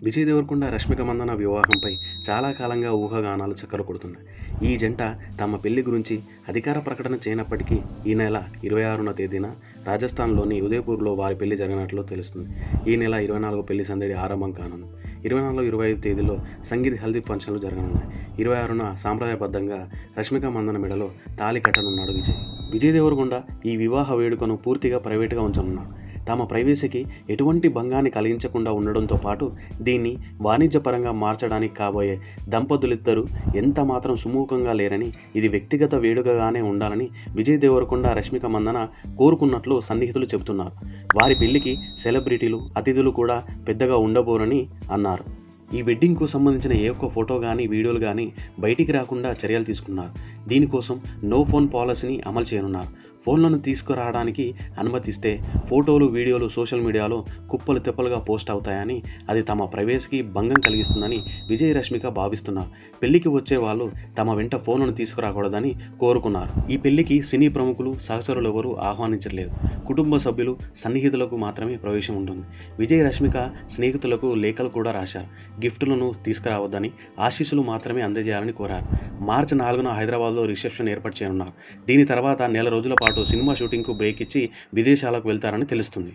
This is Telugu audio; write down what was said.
విజయ్ దేవరకొండ, రష్మిక మందన వివాహంపై చాలా కాలంగా ఊహాగానాలు చక్కర్లు కొడుతున్నాయి. ఈ జంట తమ పెళ్లి గురించి అధికార ప్రకటన చేయనప్పటికీ ఈ నెల 26న తేదీన రాజస్థాన్లోని ఉదయపూర్లో వారి పెళ్లి జరగనున్నట్లు తెలుస్తుంది. ఈ నెల 24 పెళ్లి సందడి ఆరంభం కానుంది. 24, 25 తేదీల్లో సంగీత్ హల్దీ ఫంక్షన్లు జరగనున్నాయి. 26న సాంప్రదాయబద్ధంగా రష్మిక మందన మెడలో తాళి కట్టనున్నాడు విజయ్. విజయ్ దేవరకొండ ఈ వివాహ వేడుకను పూర్తిగా ప్రైవేట్గా ఉంచనున్నాడు. తమ ప్రైవసీకి ఎటువంటి భంగాన్ని కలిగించకుండా ఉండడంతో పాటు దీన్ని వాణిజ్యపరంగా మార్చడానికి కాబోయే దంపతులిద్దరూ ఎంత మాత్రం సుముఖంగా లేరని, ఇది వ్యక్తిగత వేడుకగానే ఉండాలని విజయ్ దేవరకొండ, రష్మిక మందన కోరుకున్నట్లు సన్నిహితులు చెబుతున్నారు. వారి పెళ్లికి సెలబ్రిటీలు, అతిథులు కూడా పెద్దగా ఉండబోరని అన్నారు. ఈ వెడ్డింగ్కు సంబంధించిన ఏ ఒక్క ఫోటో కానీ, వీడియోలు కానీ బయటికి రాకుండా చర్యలు తీసుకున్నారు. దీనికోసం నో ఫోన్ పాలసీని అమలు చేయనున్నారు. ఫోన్లను తీసుకురావడానికి అనుమతిస్తే ఫోటోలు, వీడియోలు సోషల్ మీడియాలో కుప్పలు తెప్పలుగా పోస్ట్ అవుతాయని, అది తమ ప్రైవసీకి భంగం కలిగిస్తుందని విజయ్, రష్మిక భావిస్తున్నారు. పెళ్లికి వచ్చే వాళ్ళు తమ వెంట ఫోన్లను తీసుకురాకూడదని కోరుకున్నారు. ఈ పెళ్లికి సినీ ప్రముఖులు, సహచరులు ఎవరూ ఆహ్వానించలేదు. కుటుంబ సభ్యులు, సన్నిహితులకు మాత్రమే ప్రవేశం ఉంటుంది. విజయ్, రష్మిక స్నేహితులకు లేఖలు కూడా రాశారు. గిఫ్టులను తీసుకురావద్దని, ఆశీస్సులు మాత్రమే అందజేయాలని కోరారు. మార్చి 4న హైదరాబాద్లో రిసెప్షన్ ఏర్పాటు చేయనున్నారు. దీని తర్వాత నెల రోజుల పాటు సినిమా షూటింగ్కు బ్రేక్ ఇచ్చి విదేశాలకు వెళ్తారని తెలుస్తుంది.